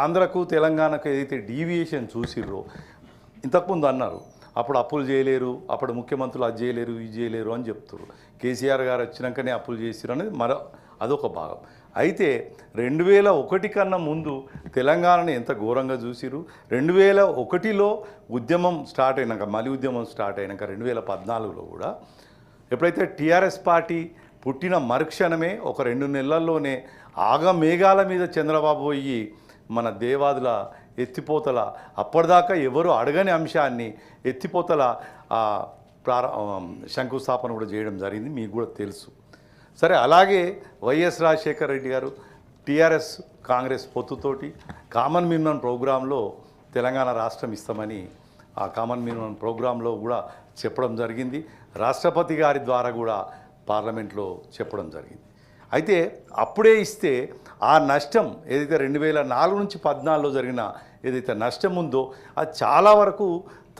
ఆంధ్రకు తెలంగాణకు ఏదైతే డీవియేషన్ చూసిర్రో ఇంతకుముందు అన్నారు అప్పుడు అప్పులు చేయలేరు, అప్పుడు ముఖ్యమంత్రులు అది చేయలేరు ఇది చేయలేరు అని చెప్తారు. కేసీఆర్ గారు వచ్చినాకనే అప్పులు చేసిరు అనేది అదొక భాగం. అయితే 2001 కన్నా ముందు తెలంగాణను ఎంత ఘోరంగా చూసిరు. 2001లో ఉద్యమం స్టార్ట్ అయినాక, మలి ఉద్యమం స్టార్ట్ అయినాక 2014లో కూడా ఎప్పుడైతే టీఆర్ఎస్ పార్టీ పుట్టిన మరుక్షణమే ఒక 2 నెలల్లోనే ఆగమేఘాల మీద చంద్రబాబు పోయి మన దేవాదుల ఎత్తిపోతల అప్పటిదాకా ఎవరు అడగని అంశాన్ని ఎత్తిపోతల శంకుస్థాపన కూడా చేయడం జరిగింది, మీకు కూడా తెలుసు. సరే, అలాగే వైఎస్ రాజశేఖర రెడ్డి గారు టీఆర్ఎస్ కాంగ్రెస్ పొత్తుతోటి కామన్ మినిమం ప్రోగ్రాంలో తెలంగాణ రాష్ట్రం ఇస్తామని ఆ కామన్ మినిమం ప్రోగ్రాంలో కూడా చెప్పడం జరిగింది. రాష్ట్రపతి గారి ద్వారా కూడా పార్లమెంట్లో చెప్పడం జరిగింది. అయితే అప్పుడే ఇస్తే ఆ నష్టం ఏదైతే 2004 నుంచి 2014లో జరిగిన ఏదైతే నష్టం ఉందో అది చాలా వరకు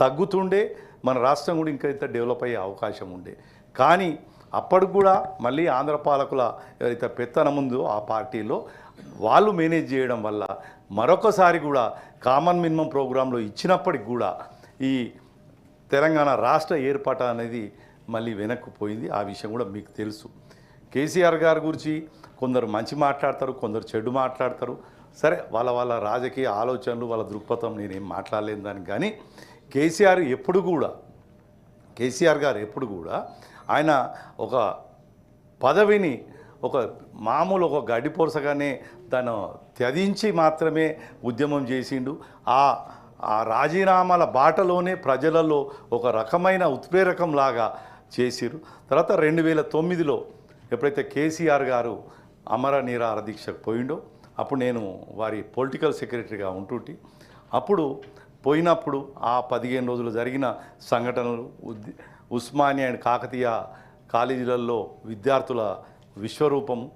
తగ్గుతుండే, మన రాష్ట్రం కూడా ఇంకా డెవలప్ అయ్యే అవకాశం ఉండే. కానీ అప్పటికి కూడా మళ్ళీ ఆంధ్ర పాలకుల ఏదైతే పెత్తనం ఉందో ఆ పార్టీలో వాళ్ళు మేనేజ్ చేయడం వల్ల మరొకసారి కూడా కామన్ మినిమం ప్రోగ్రాంలో ఇచ్చినప్పటికి కూడా ఈ తెలంగాణ రాష్ట్ర ఏర్పాటు అనేది మళ్ళీ వెనక్కు పోయింది. ఆ విషయం కూడా మీకు తెలుసు. కేసీఆర్ గారి గురించి కొందరు మంచి మాట్లాడతారు, కొందరు చెడు మాట్లాడతారు. సరే, వాళ్ళ రాజకీయ ఆలోచనలు, వాళ్ళ దృక్పథం నేనేం మాట్లాడలేను దానికి. కానీ కేసీఆర్ గారు ఎప్పుడు కూడా ఆయన ఒక పదవిని ఒక మామూలు ఒక గడ్డిపోసగానే తను త్యజించి మాత్రమే ఉద్యమం చేసిండు. ఆ రాజీనామాల బాటలోనే ప్రజలలో ఒక రకమైన ఉత్ప్రేరకంలాగా చేసిరు. తర్వాత 2009లో ఎప్పుడైతే కేసీఆర్ గారు అమర నిరాహార దీక్షకు పోయిండో అప్పుడు నేను వారి పొలిటికల్ సెక్రటరీగా ఉంటుంటే అప్పుడు పోయినప్పుడు ఆ 15 రోజులు జరిగిన సంఘటనలు, ఉస్మానియా అండ్ కాకతీయ కాలేజీలలో విద్యార్థుల విశ్వరూపము,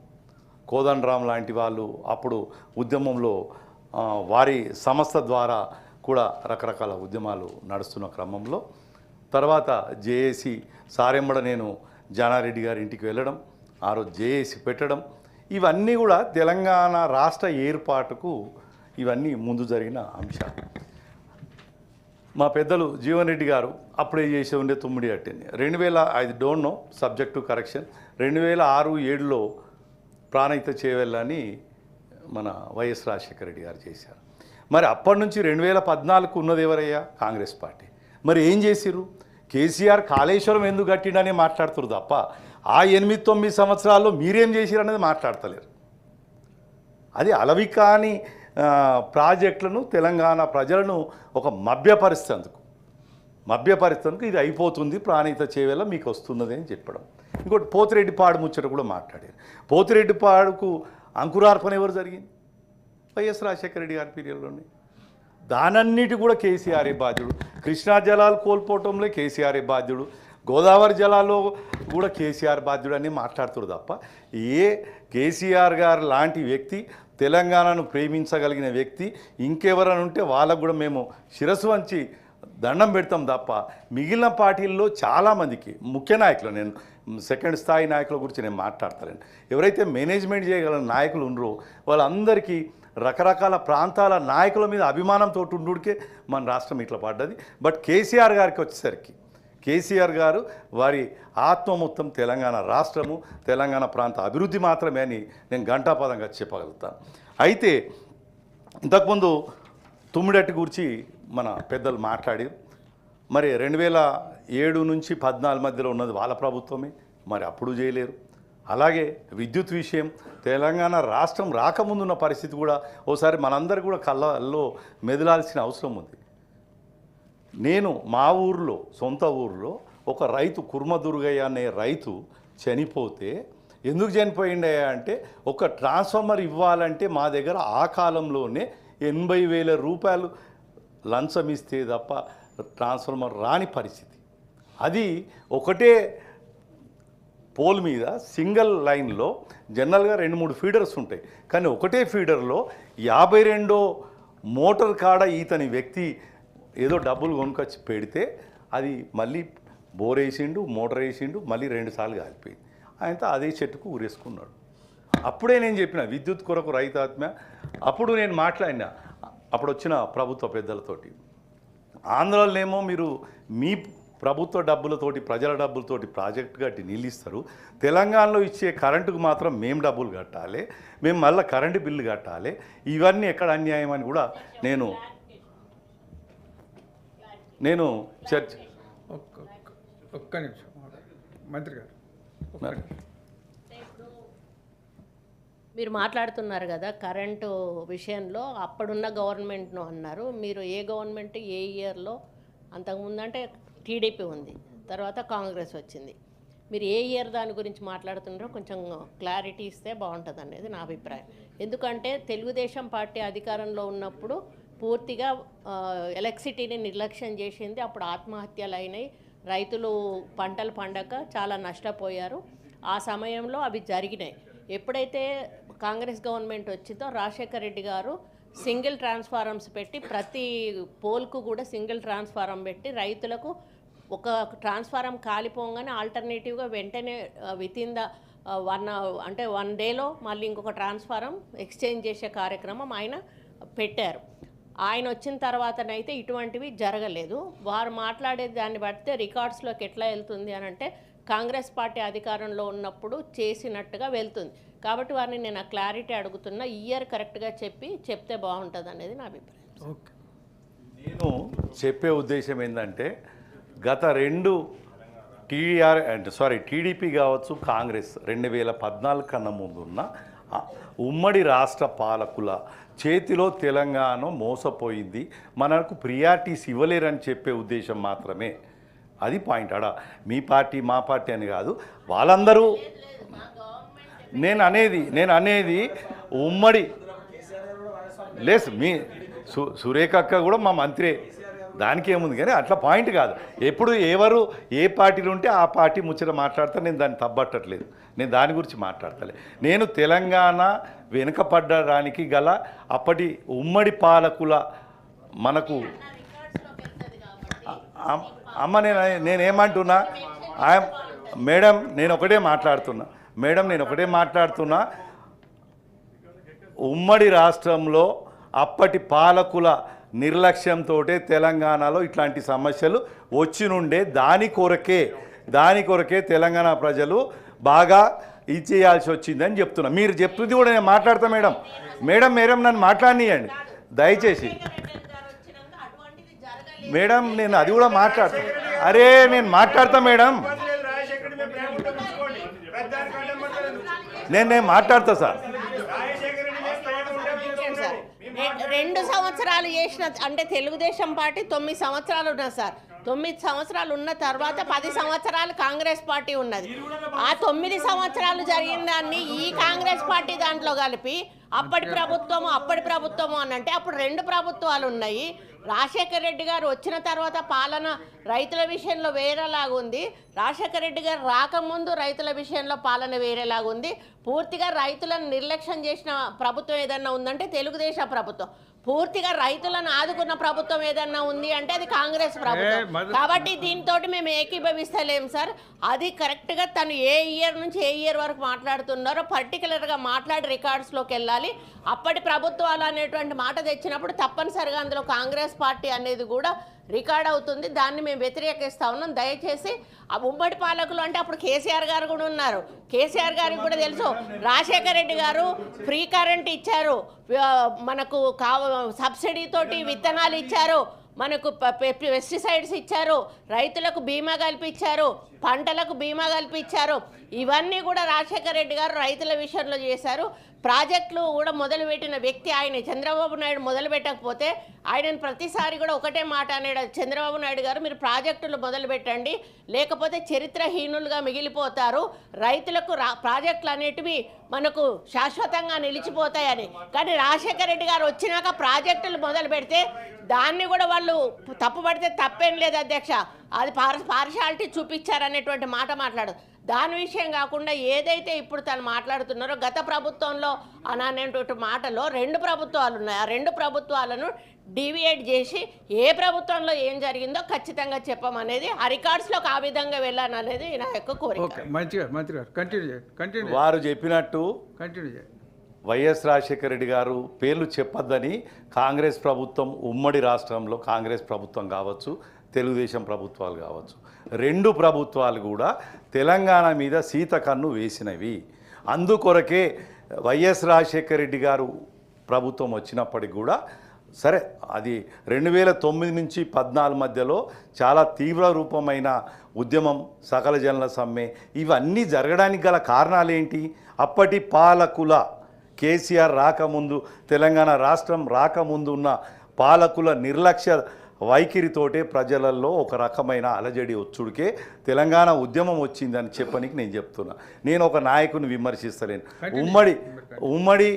కోదండరామ్ లాంటి వాళ్ళు అప్పుడు ఉద్యమంలో వారి సంస్థ ద్వారా కూడా రకరకాల ఉద్యమాలు నడుస్తున్న క్రమంలో తర్వాత జేఏసీ సారెంబడ నేను జానారెడ్డి గారి ఇంటికి వెళ్ళడం, ఆ రోజు జేఏసీ పెట్టడం, ఇవన్నీ కూడా తెలంగాణ రాష్ట్ర ఏర్పాటుకు ఇవన్నీ ముందు జరిగిన అంశాలు. మా పెద్దలు జీవన్ రెడ్డి గారు అప్పుడే చేసే ఉండే తుమ్మిడి అట్టింది 2000 don't know subject to correction 2006-7లో ప్రాణహిత చేవెళ్ళని మన వైఎస్ రాజశేఖర రెడ్డి గారు చేశారు. మరి అప్పటి నుంచి 2014కు ఉన్నది ఎవరయ్యా? కాంగ్రెస్ పార్టీ. మరి ఏం చేసిరు? కేసీఆర్ కాళేశ్వరం ఎందుకు కట్టిండని మాట్లాడుతున్నారు తప్ప ఆ 8-9 సంవత్సరాల్లో మీరేం చేసిరు అనేది మాట్లాడతలేరు. అది అలవి కాని ప్రాజెక్టులను తెలంగాణ ప్రజలను ఒక మభ్యపరిస్థితికి ఇది అయిపోతుంది, ప్రాణహిత చేవేళ మీకు వస్తున్నది అని చెప్పడం. ఇంకోటి పోతిరెడ్డిపాడు ముచ్చట కూడా మాట్లాడారు. పోతిరెడ్డిపాడుకు అంకురార్పణ ఎవరు జరిగింది? వైఎస్ రాజశేఖర రెడ్డి గారి పీరియడ్లోనే. దానన్నిటి కూడా కేసీఆర్ఏ బాధ్యుడు. కృష్ణా జలాలు కోల్పోవటంలో కేసీఆర్ఏ బాధ్యుడు, గోదావరి జలాల్లో కూడా కేసీఆర్ బాధ్యుడు అని మాట్లాడుతారు తప్ప కేసీఆర్ గారు లాంటి వ్యక్తి, తెలంగాణను ప్రేమించగలిగిన వ్యక్తి ఇంకెవరైనా ఉంటే వాళ్ళకు కూడా మేము శిరస్సు వంచి దండం పెడతాం తప్ప మిగిలిన పార్టీల్లో చాలామందికి ముఖ్య నాయకులు, నేను సెకండ్ స్థాయి నాయకుల గురించి నేను మాట్లాడతాను, ఎవరైతే మేనేజ్మెంట్ చేయగల నాయకులు ఉన్నారో వాళ్ళందరికీ రకరకాల ప్రాంతాల నాయకుల మీద అభిమానంతో ఉండుడికే మన రాష్ట్రం ఇట్లా పడ్డది. బట్ కేసీఆర్ గారికి వచ్చేసరికి కేసీఆర్ గారు వారి ఆత్మ మొత్తం తెలంగాణ రాష్ట్రము, తెలంగాణ ప్రాంత అభివృద్ధి మాత్రమే అని నేను ఘంటాపదంగా చెప్పగలుగుతాను. అయితే ఇంతకుముందు తుమ్మిడట్టి గురించి మన పెద్దలు మాట్లాడారు. మరి 2007 నుంచి 2014 మధ్యలో ఉన్నది వాళ్ళ ప్రభుత్వమే, మరి అప్పుడు చేయలేరు. అలాగే విద్యుత్ విషయం, తెలంగాణ రాష్ట్రం రాకముందున్న పరిస్థితి కూడా ఓసారి మనందరూ కూడా కళ్ళల్లో మెదలాల్సిన అవసరం ఉంది. నేను మా ఊర్లో, సొంత ఊర్లో ఒక రైతు కుర్మదుర్గయ్య అనే రైతు చనిపోతే ఎందుకు చనిపోయిండయ్యా అంటే ఒక ట్రాన్స్ఫార్మర్ ఇవ్వాలంటే మా దగ్గర ఆ కాలంలోనే 80,000 రూపాయలు లంచం ఇస్తే తప్ప ట్రాన్స్ఫార్మర్ రాని పరిస్థితి. అది ఒకటే పోల్ మీద సింగిల్ లైన్లో జనరల్గా 2-3 ఫీడర్స్ ఉంటాయి, కానీ ఒకటే ఫీడర్లో 52వ మోటార్ కాడ ఈతని వ్యక్తి ఏదో డబ్బులు కొనుకొచ్చి పెడితే అది మళ్ళీ బోర్ వేసిండు, మోటార్ వేసిండు, మళ్ళీ 2 సార్లు కాలిపోయింది. ఆయనతో అదే చెట్టుకు ఊరేసుకున్నాడు. అప్పుడే నేను చెప్పిన విద్యుత్ కొరకు రైతాత్మ, అప్పుడు నేను మాట్లాడినా అప్పుడు వచ్చిన ప్రభుత్వ పెద్దలతోటి. ఆంధ్రాలోనేమో మీరు మీ ప్రభుత్వ డబ్బులతోటి ప్రజల డబ్బులతోటి ప్రాజెక్టు కట్టి నిలిస్తారు, తెలంగాణలో ఇచ్చే కరెంటుకు మాత్రం మేము డబ్బులు కట్టాలి, మేము మళ్ళీ కరెంటు బిల్లు కట్టాలి. ఇవన్నీ ఎక్కడ అన్యాయం అని కూడా నేను చర్చ. ఒక్క నిమిషం మంత్రి గారు, మీరు మాట్లాడుతున్నారు కదా కరెంటు విషయంలో అప్పుడున్న గవర్నమెంట్ను అన్నారు. మీరు ఏ గవర్నమెంట్ ఏ ఇయర్లో? అంతకుముందు అంటే టీడీపీ ఉంది, తర్వాత కాంగ్రెస్ వచ్చింది. మీరు ఏ ఇయర్ దాని గురించి మాట్లాడుతున్నారో కొంచెం క్లారిటీ ఇస్తే బాగుంటుంది అనేది నా అభిప్రాయం. ఎందుకంటే తెలుగుదేశం పార్టీ అధికారంలో ఉన్నప్పుడు పూర్తిగా ఎలక్ట్రిసిటీని నిర్లక్ష్యం చేసింది. అప్పుడు ఆత్మహత్యలు అయినాయి, రైతులు పంటలు పండక చాలా నష్టపోయారు. ఆ సమయంలో అవి జరిగినాయి. ఎప్పుడైతే కాంగ్రెస్ గవర్నమెంట్ వచ్చిందో రాజశేఖర రెడ్డి గారు సింగిల్ ట్రాన్స్ఫారమ్స్ పెట్టి ప్రతి పోల్కు కూడా సింగిల్ ట్రాన్స్ఫారం పెట్టి రైతులకు ఒక ట్రాన్స్ఫారం కాలిపోగానే ఆల్టర్నేటివ్గా వెంటనే వితిన్ ద వన్ డేలో మళ్ళీ ఇంకొక ట్రాన్స్ఫారం ఎక్స్చేంజ్ చేసే కార్యక్రమం ఆయన పెట్టారు. ఆయన వచ్చిన తర్వాతనైతే ఇటువంటివి జరగలేదు. వారు మాట్లాడే దాన్ని బట్టి రికార్డ్స్లోకి ఎట్లా వెళ్తుంది అని అంటే కాంగ్రెస్ పార్టీ అధికారంలో ఉన్నప్పుడు చేసినట్టుగా వెళ్తుంది. కాబట్టి వారిని నేను ఆ క్లారిటీ అడుగుతున్నా, ఇయర్ కరెక్ట్గా చెప్తే బాగుంటుంది అనేది నా అభిప్రాయం. ఓకే, నేను చెప్పే ఉద్దేశం ఏంటంటే గత టీడీపీ కావచ్చు, కాంగ్రెస్ 2014 కన్నా ముందున్న ఉమ్మడి రాష్ట్ర పాలకుల చేతిలో తెలంగాణ మోసపోయింది, మనకు ప్రియారిటీస్ ఇవ్వలేరని చెప్పే ఉద్దేశం మాత్రమే. అది పాయింట్. మీ పార్టీ మా పార్టీ అని కాదు, వాళ్ళందరూ. నేను అనేది ఉమ్మడి లేస్ మీ సురేఖ అక్క కూడా మా మంత్రే, దానికి ఏముంది. కానీ అట్లా పాయింట్ కాదు. ఎప్పుడు ఎవరు ఏ పార్టీలు ఉంటే ఆ పార్టీ ముచ్చట మాట్లాడతా, నేను దాన్ని తప్పట్టట్లేదు, నేను దాని గురించి మాట్లాడతలే. నేను తెలంగాణ వెనుకపడ్డానికి గల అప్పటి ఉమ్మడి పాలకుల మనకు అమ్మ నేనేమంటున్నా మేడం, నేను ఒకటే మాట్లాడుతున్నా ఉమ్మడి రాష్ట్రంలో అప్పటి పాలకుల నిర్లక్ష్యంతో తెలంగాణలో ఇట్లాంటి సమస్యలు వచ్చినుండే. దాని కొరకే తెలంగాణ ప్రజలు బాగా ఇచ్చేయాల్సి వచ్చిందని చెప్తున్నా. మీరు చెప్తుంది కూడా నేను మాట్లాడతా మేడం నన్ను మాట్లాడనీయండి దయచేసి. మేడం నేను అది కూడా మాట్లాడతా. నేను మాట్లాడతా మేడం, నేను మాట్లాడతా సార్. 2 సంవత్సరాలు చేసిన అంటే తెలుగుదేశం పార్టీ 9 సంవత్సరాలు ఉన్నది సార్. 9 సంవత్సరాలు ఉన్న తర్వాత 10 సంవత్సరాలు కాంగ్రెస్ పార్టీ ఉన్నది. ఆ 9 సంవత్సరాలు జరిగిన దాన్ని ఈ కాంగ్రెస్ పార్టీ దాంట్లో కలిపి అప్పటి ప్రభుత్వము అని అంటే అప్పుడు 2 ప్రభుత్వాలు ఉన్నాయి. రాజశేఖర రెడ్డి గారు వచ్చిన తర్వాత పాలన రైతుల విషయంలో వేరేలాగుంది, రాజశేఖర రెడ్డి గారు రాకముందు రైతుల విషయంలో పాలన వేరేలాగుంది. పూర్తిగా రైతులను నిర్లక్ష్యం చేసిన ప్రభుత్వం ఏదన్నా ఉందంటే తెలుగుదేశం ప్రభుత్వం. పూర్తిగా రైతులను ఆదుకున్న ప్రభుత్వం ఏదన్నా ఉంది అంటే అది కాంగ్రెస్ ప్రభుత్వం. కాబట్టి దీంతో మేము ఏకీభవిస్తలేం సార్. అది కరెక్ట్గా తను ఏ ఇయర్ నుంచి ఏ ఇయర్ వరకు మాట్లాడుతున్నారో పర్టికులర్గా మాట్లాడి రికార్డ్స్లోకి వెళ్ళాలి. అప్పటి ప్రభుత్వాలు అనేటువంటి మాట తెచ్చినప్పుడు తప్పనిసరిగా అందులో కాంగ్రెస్ పార్టీ అనేది కూడా రికార్డ్ అవుతుంది. దాన్ని మేము వ్యతిరేకిస్తా ఉన్నాం. దయచేసి ఆ ఉమ్మడి పాలకులు అంటే అప్పుడు కేసీఆర్ గారు కూడా ఉన్నారు. కేసీఆర్ గారికి కూడా తెలుసు, రాజశేఖర రెడ్డి గారు ఫ్రీ కరెంట్ ఇచ్చారు, మనకు సబ్సిడీ తోటి విత్తనాలు ఇచ్చారు, మనకు పెస్టిసైడ్స్ ఇచ్చారు, రైతులకు బీమా కల్పించారు, పంటలకు బీమా కల్పించారు. ఇవన్నీ కూడా రాజశేఖర రెడ్డి గారు రైతుల విషయంలో చేశారు. ప్రాజెక్టులు కూడా మొదలుపెట్టిన వ్యక్తి ఆయన. చంద్రబాబు నాయుడు మొదలు పెట్టకపోతే ఆయనను ప్రతిసారి కూడా ఒకటే మాట అనేడు చంద్రబాబు నాయుడు గారు, మీరు ప్రాజెక్టులు మొదలు పెట్టండి, లేకపోతే చరిత్రహీనులుగా మిగిలిపోతారు, రైతులకు ప్రాజెక్టులు అనేటివి మనకు శాశ్వతంగా నిలిచిపోతాయని. కానీ రాజశేఖర రెడ్డి గారు వచ్చినాక ప్రాజెక్టులు మొదలు పెడితే దాన్ని కూడా వాళ్ళు తప్పుపడితే తప్పేం లేదు అధ్యక్ష, అది పార్షాలిటీ చూపించారనేటువంటి మాట మాట్లాడు. దాని విషయం కాకుండా ఏదైతే ఇప్పుడు తను మాట్లాడుతున్నారో గత ప్రభుత్వంలో అనేటువంటి మాటలో 2 ప్రభుత్వాలు ఉన్నాయి. ఆ 2 ప్రభుత్వాలను డివియేట్ చేసి ఏ ప్రభుత్వంలో ఏం జరిగిందో ఖచ్చితంగా చెప్పమనేది ఆ రికార్డ్స్లోకి ఆ విధంగా వెళ్ళాలనేది నా యొక్క కోరిక. మంచిగా మంత్రి గారు కంటిన్యూ వారు చెప్పినట్టు వైఎస్ రాజశేఖర రెడ్డి గారు పేర్లు చెప్పొద్దని కాంగ్రెస్ ప్రభుత్వం ఉమ్మడి రాష్ట్రంలో కాంగ్రెస్ ప్రభుత్వం కావచ్చు, తెలుగుదేశం ప్రభుత్వాలు కావచ్చు, రెండు ప్రభుత్వాలు కూడా తెలంగాణ మీద సీతకన్ను వేసినవి. అందుకొరకే వైఎస్ రాజశేఖర రెడ్డి గారు ప్రభుత్వం వచ్చినప్పటికి కూడా సరే అది 2009 నుంచి 14 మధ్యలో చాలా తీవ్ర రూపమైన ఉద్యమం, సకల జనుల సమ్మె, ఇవన్నీ జరగడానికి గల కారణాలు ఏంటి? అప్పటి పాలకుల కేసీఆర్ రాకముందు, తెలంగాణ రాష్ట్రం రాకముందు ఉన్న పాలకుల నిర్లక్ష్య వైఖరితోటే ప్రజలలో ఒక రకమైన అలజడి వచ్చుడికే తెలంగాణ ఉద్యమం వచ్చిందని చెప్పనికి నేను చెప్తున్నా. నేను ఒక నాయకుని విమర్శిస్తలేను. ఉమ్మడి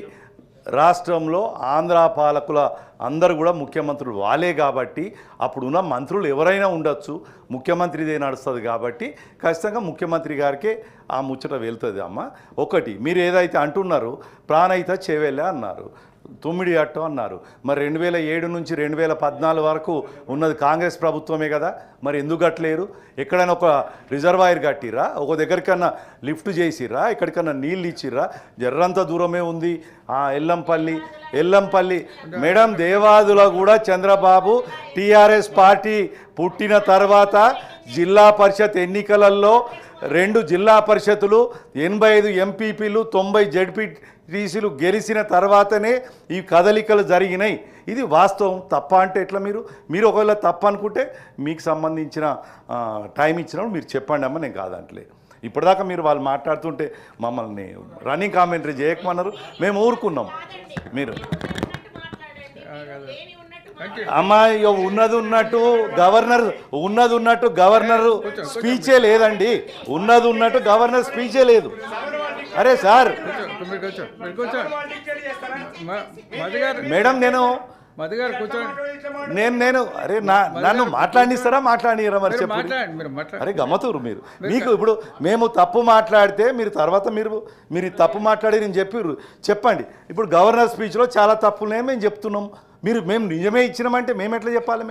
రాష్ట్రంలో ఆంధ్ర పాలకుల అందరూ కూడా ముఖ్యమంత్రులు వాళ్ళే కాబట్టి అప్పుడున్న మంత్రులు ఎవరైనా ఉండొచ్చు, ముఖ్యమంత్రిదే నడుస్తుంది కాబట్టి ఖచ్చితంగా ముఖ్యమంత్రి గారికే ఆ ముచ్చట వెళ్తుంది. అమ్మ ఒకటి మీరు ఏదైతే అంటున్నారో ప్రాణహిత చేవెళ్ళే అన్నారు, తుమ్మిడి అట్టం అన్నారు. మరి 2007 నుంచి 2014 వరకు ఉన్నది కాంగ్రెస్ ప్రభుత్వమే కదా, మరి ఎందుకు కట్టలేరు? ఎక్కడైనా ఒక రిజర్వాయర్ కట్టిరా, ఒక దగ్గరికన్నా లిఫ్ట్ చేసిర్రా, ఎక్కడికన్నా నీళ్ళు ఇచ్చిర్రా? జర్రంత దూరమే ఉంది ఎల్లంపల్లి మేడం. దేవాదుల కూడా చంద్రబాబు టీఆర్ఎస్ పార్టీ పుట్టిన తర్వాత జిల్లా పరిషత్ ఎన్నికలలో 2 జిల్లా పరిషత్తులు, 85 ఎంపీపీలు, 90 జడ్పీటీసీలు గెలిచిన తర్వాతనే ఈ కదలికలు జరిగినాయి. ఇది వాస్తవం. తప్ప అంటే ఎట్లా? మీరు ఒకవేళ తప్ప అనుకుంటే మీకు సంబంధించిన టైం ఇచ్చినప్పుడు మీరు చెప్పండి అమ్మ, నేను కాదంటలే. ఇప్పటిదాకా మీరు వాళ్ళు మాట్లాడుతుంటే మమ్మల్ని రన్నింగ్ కామెంటరీ చేయకమన్నారు, మేము ఊరుకున్నాం. మీరు అమ్మాయి ఉన్నది ఉన్నట్టు గవర్నర్ స్పీచే లేదండి, ఉన్నది ఉన్నట్టు గవర్నర్ స్పీచే లేదు. అరే సార్ మేడం, నేను అరే నన్ను మాట్లాడిస్తారా మాట్లాడిరా మరి చెప్పు. అరే గమ్మతూరు మీకు ఇప్పుడు మేము తప్పు మాట్లాడితే మీరు తర్వాత మీరు తప్పు మాట్లాడి నేను చెప్పండి. ఇప్పుడు గవర్నర్ స్పీచ్లో చాలా తప్పులున్నాయి మేము చెప్తున్నాం. మేము నిజమే ఇచ్చినామంటే మేము ఎట్లా చెప్పాలి?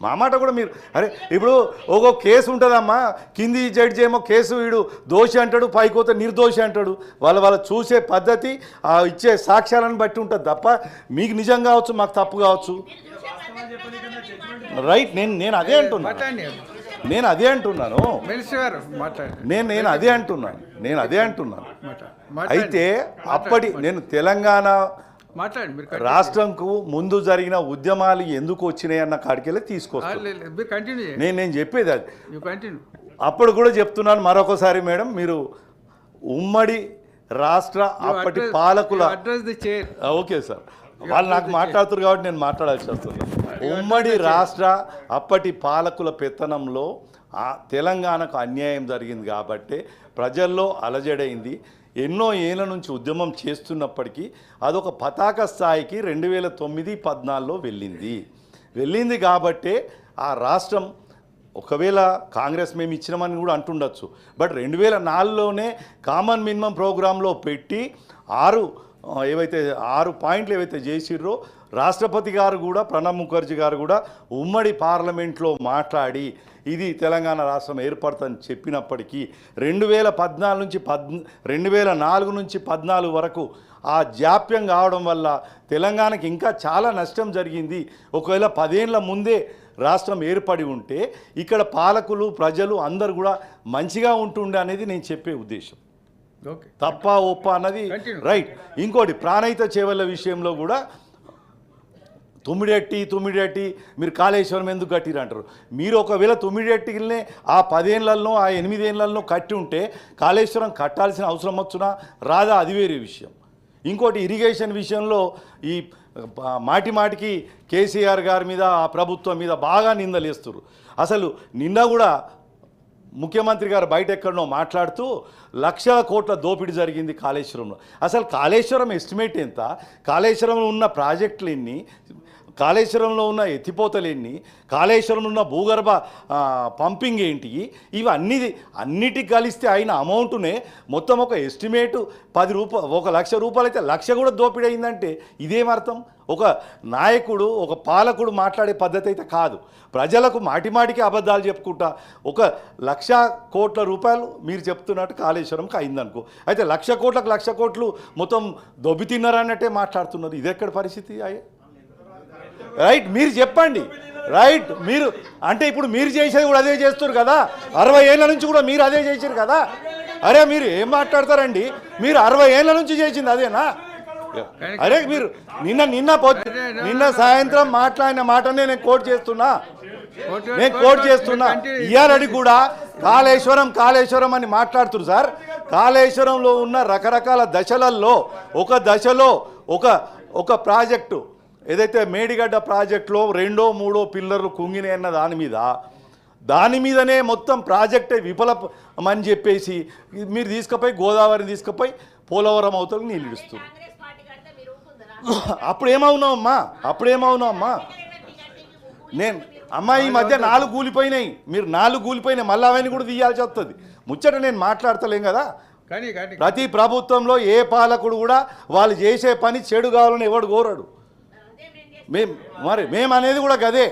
మా మాట కూడా మీరు అరే ఇప్పుడు ఒక కేసు ఉంటుందమ్మా, కింది జడ్జి ఏమో కేసు వీడు దోషి అంటాడు, పైకోతే నిర్దోషి అంటాడు. వాళ్ళు చూసే పద్ధతి, ఇచ్చే సాక్ష్యాలను బట్టి ఉంటుంది తప్ప మీకు నిజం కావచ్చు, మాకు తప్పు కావచ్చు. రైట్, నేను అదే అంటున్నాను. అయితే అప్పటి నేను తెలంగాణ రాష్ట్రంకు ముందు జరిగిన ఉద్యమాలు ఎందుకు వచ్చినాయి అన్న కాడికెళ్ళి తీసుకొస్తాను. నేను చెప్పేది అది. అప్పుడు కూడా చెప్తున్నాను మరొకసారి మేడం, మీరు ఉమ్మడి రాష్ట్ర అప్పటి పాలకుల ఓకే సార్, వాళ్ళు నాకు మాట్లాడుతారు కాబట్టి నేను మాట్లాడాల్సి వస్తుంది. ఉమ్మడి రాష్ట్ర అప్పటి పాలకుల పెత్తనంలో తెలంగాణకు అన్యాయం జరిగింది కాబట్టి ప్రజల్లో అలజడైంది. ఎన్నో ఏళ్ళ నుంచి ఉద్యమం చేస్తున్నప్పటికీ అదొక పతాక స్థాయికి 2009-14లో వెళ్ళింది కాబట్టే ఆ రాష్ట్రం ఒకవేళ కాంగ్రెస్ మేము ఇచ్చినామని కూడా అంటుండొచ్చు, బట్ 2004లోనే కామన్ మినిమం ప్రోగ్రాంలో పెట్టి 6 పాయింట్లు ఏవైతే చేసిర్రో రాష్ట్రపతి గారు కూడా, ప్రణబ్ ముఖర్జీ గారు కూడా ఉమ్మడి పార్లమెంట్లో మాట్లాడి ఇది తెలంగాణ రాష్ట్రం ఏర్పడుతుందని చెప్పినప్పటికీ 2014 నుంచి 2004 నుంచి 14 వరకు ఆ జాప్యం కావడం వల్ల తెలంగాణకి ఇంకా చాలా నష్టం జరిగింది. ఒకవేళ 10 ఏళ్ల ముందే రాష్ట్రం ఏర్పడి ఉంటే ఇక్కడ పాలకులు, ప్రజలు అందరూ కూడా మంచిగా ఉంటుండే అనేది నేను చెప్పే ఉద్దేశం. తప్ప ఒప్ప అన్నది రైట్. ఇంకోటి ప్రాణహిత చేవెళ్ళ విషయంలో కూడా తుమ్మిడెట్టి మీరు కాళేశ్వరం ఎందుకు కట్టిరు అంటారు. మీరు ఒకవేళ తుమ్మిడెట్టినే ఆ 10 ఏళ్లలో ఆ 8 ఏళ్లలో కట్టి ఉంటే కాళేశ్వరం కట్టాల్సిన అవసరం వచ్చునా రాదా, అది వేరే విషయం. ఇంకోటి ఇరిగేషన్ విషయంలో ఈ మాటికి కేసీఆర్ గారి మీద, ఆ ప్రభుత్వం మీద బాగా నిందలేస్తారు. అసలు నిన్న కూడా ముఖ్యమంత్రి గారు బయట ఎక్కడనో మాట్లాడుతూ లక్షల కోట్ల దోపిడీ జరిగింది కాళేశ్వరంలో. అసలు కాళేశ్వరం ఎస్టిమేట్ ఎంత, కాళేశ్వరంలో ఉన్న ప్రాజెక్టులు ఎన్ని, కాళేశ్వరంలో ఉన్న ఎత్తిపోతలు ఎన్ని, కాళేశ్వరంలో ఉన్న భూగర్భ పంపింగ్ ఏంటి, ఇవి అన్నిటికి కలిస్తే అయిన అమౌంట్నే మొత్తం ఒక ఎస్టిమేటు 1,00,000 రూపాయలు అయితే 1,00,000 కూడా దోపిడీ అయిందంటే ఇదేమర్థం? ఒక నాయకుడు ఒక పాలకుడు మాట్లాడే పద్ధతి అయితే కాదు. ప్రజలకు మాటిమాటికి అబద్ధాలు చెప్పుకుంటా 1,00,000 కోట్ల రూపాయలు మీరు చెప్తున్నట్టు కాళేశ్వరంకి అయిందనుకో, అయితే 1,00,000 కోట్లకు 1,00,000 కోట్లు మొత్తం దొబ్బి తిన్నారన్నట్టే మాట్లాడుతున్నారు. ఇది ఎక్కడ పరిస్థితి అయ్యే? రైట్, మీరు చెప్పండి. రైట్, మీరు అంటే ఇప్పుడు మీరు చేసేది కూడా అదే చేస్తారు కదా, 60 ఏళ్ళ నుంచి కూడా మీరు అదే చేశారు కదా. అరే మీరు ఏం మాట్లాడతారండి? మీరు 60 ఏళ్ళ నుంచి చేసింది అదేనా? అరే మీరు నిన్న సాయంత్రం మాట్లాడిన మాటనే నేను కోట్ చేస్తున్నా. ఇయాలని కూడా కాళేశ్వరం అని మాట్లాడుతున్నారు సార్. కాళేశ్వరంలో ఉన్న రకరకాల దశలలో ఒక దశలో ఒక ప్రాజెక్టు ఏదైతే మేడిగడ్డ ప్రాజెక్టులో 2, 3 పిల్లర్లు కుంగినాయి అన్న దాని మీదనే మొత్తం ప్రాజెక్టే విఫలమని చెప్పేసి మీరు తీసుకుపోయి గోదావరిని తీసుకుపోయి పోలవరం అవతల నీళ్ళు ఇస్తున్నారు. అప్పుడేమవునావమ్మా? నేను ఈ మధ్య 4 కూలిపోయినాయి, మీరు 4 కూలిపోయినాయి, మళ్ళీ అవన్నీ కూడా తీయాల్సి వస్తుంది. ముచ్చట నేను మాట్లాడతలేం కదా. ప్రతి ప్రభుత్వంలో ఏ పాలకుడు కూడా వాళ్ళు చేసే పని చెడు కావాలని ఎవడు కోరాడు. మేము అనేది కూడా గదే,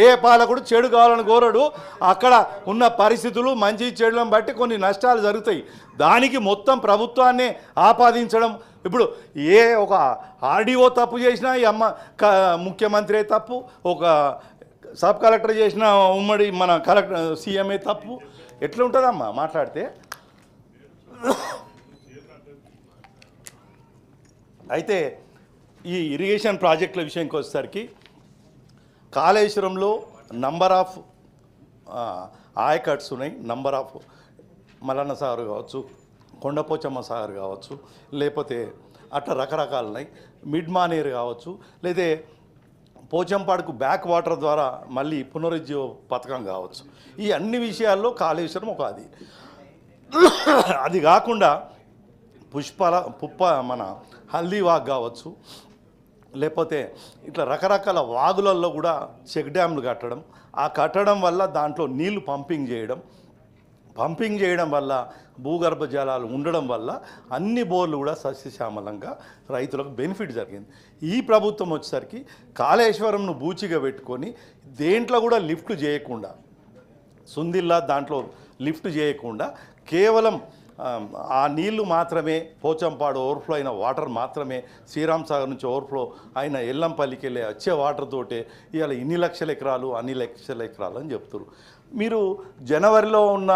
ఏ పాలకుడు చెడు కావాలని కోరడు. అక్కడ ఉన్న పరిస్థితులు మంచి చెడులను బట్టి కొన్ని నష్టాలు జరుగుతాయి. దానికి మొత్తం ప్రభుత్వాన్ని ఆపాదించడం. ఇప్పుడు ఒక ఆర్డీఓ తప్పు చేసినా ఈ ముఖ్యమంత్రి తప్పు, ఒక సబ్ కలెక్టర్ చేసిన ఉమ్మడి మన సీఎంఏ తప్పు. ఎట్లా ఉంటుందమ్మా మాట్లాడితే? అయితే ఈ ఇరిగేషన్ ప్రాజెక్టుల విషయానికి వచ్చేసరికి కాళేశ్వరంలో నంబర్ ఆఫ్ ఆయకట్స్ ఉన్నాయి. నంబర్ ఆఫ్ మల్లన్న సాగర్ కావచ్చు, కొండపోచమ్మ సాగర్ కావచ్చు, లేకపోతే అట్లా రకరకాలు ఉన్నాయి. మిడ్ మానేరు కావచ్చు, లేదా పోచంపాడుకు బ్యాక్ వాటర్ ద్వారా మళ్ళీ పునరుజ్జీవ పథకం కావచ్చు. ఈ అన్ని విషయాల్లో కాళేశ్వరం ఒక అది కాకుండా మన హల్దీవాగ్ కావచ్చు, లేకపోతే ఇట్లా రకరకాల వాగులలో కూడా చెక్ డ్యామ్లు కట్టడం వల్ల దాంట్లో నీళ్లు పంపింగ్ చేయడం వల్ల భూగర్భ జలాలు ఉండడం వల్ల అన్ని బోర్లు కూడా సస్యశ్యామలంగా రైతులకు బెనిఫిట్ జరిగింది. ఈ ప్రభుత్వం వచ్చేసరికి కాళేశ్వరంను బూచిగా పెట్టుకొని దేంట్లో కూడా లిఫ్ట్ చేయకుండా, సుందిల్లా దాంట్లో లిఫ్ట్ చేయకుండా కేవలం ఆ నీళ్లు మాత్రమే, పోచంపాడు ఓవర్ఫ్లో అయిన వాటర్ మాత్రమే, శ్రీరామ్ సాగర్ నుంచి ఓవర్ఫ్లో అయిన ఎల్లంపల్లికి వెళ్ళే వచ్చే వాటర్ తోటే ఇవాళ ఇన్ని లక్షల ఎకరాలు అన్ని లక్షల ఎకరాలు అని చెప్తారు. మీరు జనవరిలో ఉన్న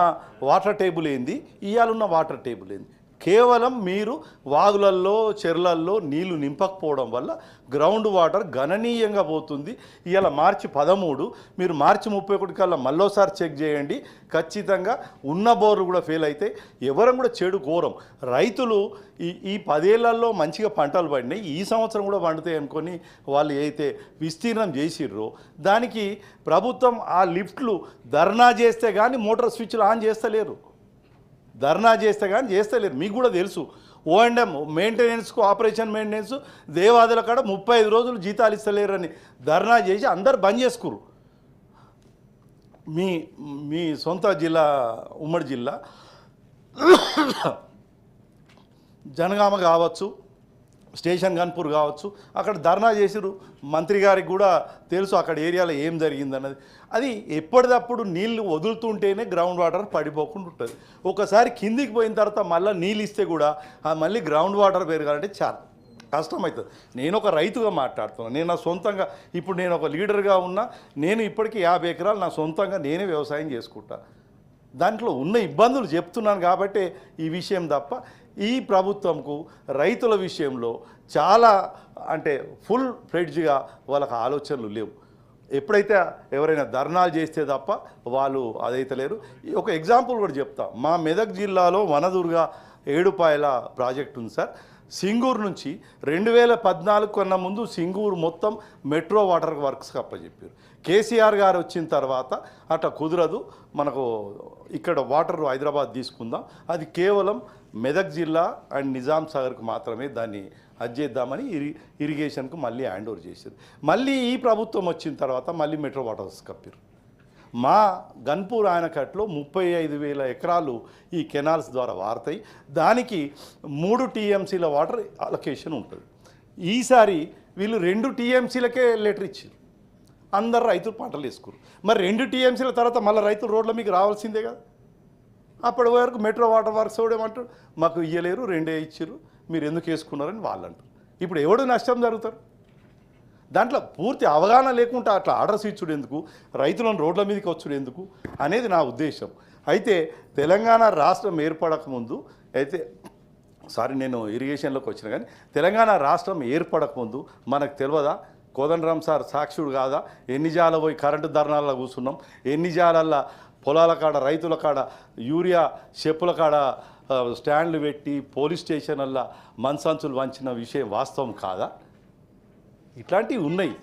వాటర్ టేబుల్ ఏంది, ఇవాళ ఉన్న వాటర్ టేబుల్ ఏంది? కేవలం మీరు వాగులల్లో చెర్లల్లో నీళ్లు నింపకపోవడం వల్ల గ్రౌండ్ వాటర్ గణనీయంగా పోతుంది. ఇవాళ మార్చి 13, మీరు మార్చి 31 కల్లా మళ్ళోసారి చెక్ చేయండి. ఖచ్చితంగా ఉన్న బోర్లు కూడా ఫెయిల్ అయితే ఎవరం కూడా చెడు ఘోరం. రైతులు ఈ 10 ఏళ్లలో మంచిగా పంటలు పడినాయి, ఈ సంవత్సరం కూడా పండుతాయి అనుకొని వాళ్ళు అయితే విస్తీర్ణం చేసిర్రో దానికి ప్రభుత్వం ఆ లిఫ్ట్లు ధర్నా చేస్తే కానీ మోటార్ స్విచ్లు ఆన్ చేస్తలేరు. మీకు కూడా తెలుసు. O&M మెయింటెనెన్స్కు, ఆపరేషన్ మెయింటెనెన్స్ దేవాదుల కాడ 35 రోజులు జీతాలు ఇస్తలేరని ధర్నా చేసి అందరు బంద్ చేసుకురు. మీ సొంత జిల్లా ఉమ్మడి జిల్లా జనగామ కావచ్చు, స్టేషన్ గన్పూర్ కావచ్చు, అక్కడ ధర్నా చేసిరు. మంత్రి గారికి కూడా తెలుసు అక్కడ ఏరియాలో ఏం జరిగిందన్నది. అది ఎప్పటికప్పుడు నీళ్లు వదులుతుంటేనే గ్రౌండ్ వాటర్ పడిపోకుండా ఉంటుంది. ఒకసారి కిందికి పోయిన తర్వాత మళ్ళీ నీళ్ళు ఇస్తే కూడా మళ్ళీ గ్రౌండ్ వాటర్ పెరగాలంటే చాలా కష్టమవుతుంది. నేను ఒక రైతుగా మాట్లాడుతున్నాను. నేను నా సొంతంగా ఇప్పుడు నేను ఒక లీడర్గా ఉన్నా, నేను ఇప్పటికీ 50 ఎకరాలు నా సొంతంగా నేనే వ్యవసాయం చేసుకుంటా. దాంట్లో ఉన్న ఇబ్బందులు చెప్తున్నాను కాబట్టి ఈ విషయం తప్ప ఈ ప్రభుత్వంకు రైతుల విషయంలో చాలా అంటే ఫుల్ ఫ్లెడ్జ్గా వాళ్ళకి ఆలోచనలు లేవు. ఎప్పుడైతే ఎవరైనా ధర్నాలు చేస్తే తప్ప వాళ్ళు అదైతే లేరు. ఒక ఎగ్జాంపుల్ కూడా చెప్తా. మా మెదక్ జిల్లాలో వనదుర్గ ఏడుపాయల ప్రాజెక్ట్ ఉంది సార్. సింగూరు నుంచి 2014 కన్నా ముందు సింగూరు మొత్తం మెట్రో వాటర్ వర్క్స్కి అప్పచెప్పారు. కేసీఆర్ గారు వచ్చిన తర్వాత అట్లా కుదరదు, మనకు ఇక్కడ వాటర్ హైదరాబాద్ తీసుకుందాం, అది కేవలం మెదక్ జిల్లా అండ్ నిజాం సాగర్కు మాత్రమే దాన్ని అది చేద్దామని ఇరిగేషన్కు మళ్ళీ హ్యాండ్ ఓవర్ చేశారు. మళ్ళీ ఈ ప్రభుత్వం వచ్చిన తర్వాత మళ్ళీ మెట్రో వాటర్స్ కప్పారు. మా గన్పూర్ ఆయనకట్లో 35,000 ఎకరాలు ఈ కెనాల్స్ ద్వారా వారతాయి. దానికి 3 TMCల వాటర్ అలొకేషన్ ఉంటుంది. ఈసారి వీళ్ళు 2 TMCలకే లెటర్ ఇచ్చారు. అందరు రైతులు పంటలు వేసుకున్నారు. మరి 2 TMCల తర్వాత మళ్ళీ రైతులు రోడ్ల మీకు రావాల్సిందే కదా. అప్పటి వరకు మెట్రో వాటర్ వర్క్స్ కూడా ఏమంటారు, మాకు ఇయ్యలేరు, 2 ఇచ్చారు, మీరు ఎందుకు వేసుకున్నారని వాళ్ళు అంటారు. ఇప్పుడు ఎవడు నష్టం జరుగుతారు? దాంట్లో పూర్తి అవగాహన లేకుండా అట్లా ఆర్డర్స్ ఇచ్చుడు ఎందుకు, రైతులను రోడ్ల మీదకి వచ్చుడు ఎందుకు అనేది నా ఉద్దేశం. అయితే తెలంగాణ రాష్ట్రం ఏర్పడకముందు నేను ఇరిగేషన్లోకి వచ్చిన కానీ తెలంగాణ రాష్ట్రం ఏర్పడకముందు మనకు తెలియదా? కోదండరామ్ సార్ సాక్షుడు కాదా? ఎన్ని జాల పోయి కరెంటు ధర్నాల్లో కూర్చున్నాం, ఎన్ని జాలల్లో పొలాల కాడ రైతుల కాడ యూరియా చెప్పుల కాడ స్టాండ్లు పెట్టి పోలీస్ స్టేషన్లలో మనసంచులు వంచిన విషయం వాస్తవం కాదా? ఇట్లాంటివి ఉన్నాయి.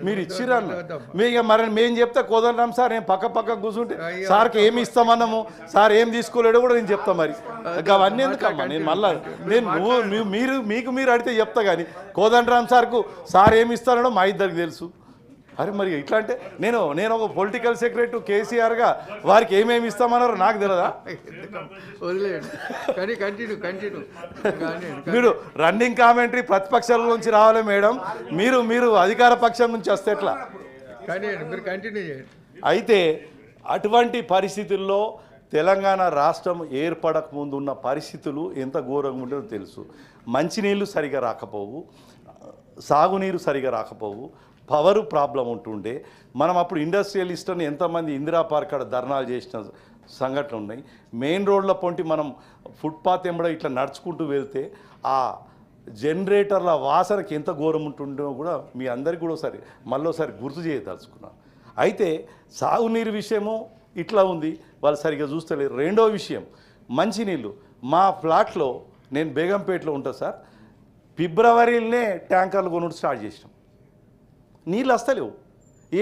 మీరు ఇచ్చిరన్న మరి మేము చెప్తే కోదండరామ్ సార్ నేను పక్క కూర్చుంటే సార్కి ఏమి ఇస్తామన్నాము, సార్ ఏం తీసుకోలేడో కూడా నేను చెప్తా. మరి అవన్నీ ఎందుకమ్మా? నేను మళ్ళీ మీరు అడిగితే చెప్తా. కానీ కోదండరామ్ సార్కు సార్ ఏమి ఇస్తానో మా ఇద్దరికి తెలుసు. అరే మరి ఇట్లా అంటే నేను ఒక పొలిటికల్ సెక్రటరీ కేసీఆర్గా వారికి ఏమేమి ఇస్తామన్నారో నాకు తెలియదా? మీరు రన్నింగ్ కామెంటరీ ప్రతిపక్షాల నుంచి రావాలి మేడం, మీరు అధికార పక్షం నుంచి వస్తే ఎట్లా? అయితే అటువంటి పరిస్థితుల్లో తెలంగాణ రాష్ట్రం ఏర్పడక ముందు ఉన్న పరిస్థితులు ఎంత ఘోరంగా ఉండేదో తెలుసు. మంచినీళ్ళు సరిగా రాకపోవు, సాగునీరు సరిగా రాకపోవు, పవరు ప్రాబ్లం ఉంటుండే. మనం అప్పుడు ఇండస్ట్రియలిస్ట్ అని ఎంతమంది ఇందిరా పార్క్ కాడ ధర్నాలు చేసిన సంఘటనలు ఉన్నాయి. మెయిన్ రోడ్ల పొంటి మనం ఫుట్పాత్ ఎంబడ ఇట్లా నడుచుకుంటూ వెళ్తే ఆ జనరేటర్ల వాసనకి ఎంత ఘోరం ఉంటుండో కూడా మీ అందరికీ కూడా మళ్ళీసారి గుర్తు చేయదలుచుకున్నాను. అయితే సాగునీరు విషయము ఇట్లా ఉంది, వాళ్ళు సరిగ్గా చూస్తలేరు. రెండో విషయం మంచినీళ్ళు. మా ఫ్లాట్లో నేను బేగంపేటలో ఉంటాను సార్, ఫిబ్రవరిలోనే ట్యాంకర్లు కొనుడు స్టార్ట్ చేసినాం. నీళ్ళు వస్తలేవు.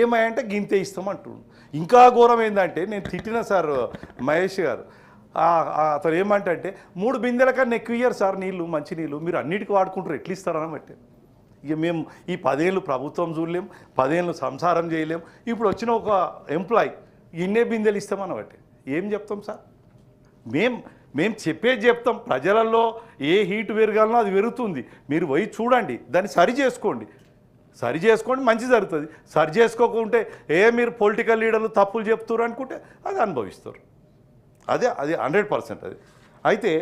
ఏమంటే గింతే ఇస్తామంటుండు. ఇంకా ఘోరం ఏంటంటే నేను తిట్టిన సార్ మహేష్ గారు, అతను ఏమంటే 3 బిందెల కన్నా ఎక్కువ ఇయ్యారు సార్ నీళ్ళు, మంచి నీళ్ళు, మీరు అన్నిటికీ వాడుకుంటారు, ఎట్లా ఇస్తారని బట్టి. ఇక మేము ఈ 10 ఏళ్ళు ప్రభుత్వం చూడలేం, 10 ఏళ్ళు సంసారం చేయలేం. ఇప్పుడు వచ్చిన ఒక ఎంప్లాయీ ఇన్నే బిందెలు ఇస్తామని బట్టి ఏం చెప్తాం సార్? మేము చెప్పేది చెప్తాం. ప్రజలలో ఏ హీట్ పెరగాలనో అది పెరుగుతుంది. మీరు పోయి చూడండి, దాన్ని సరి చేసుకోండి, మంచి జరుగుతుంది. సరి చేసుకోకుంటే మీరు పొలిటికల్ లీడర్లు తప్పులు చెప్తారు అనుకుంటే అది అనుభవిస్తారు. అది 100% అది. అయితే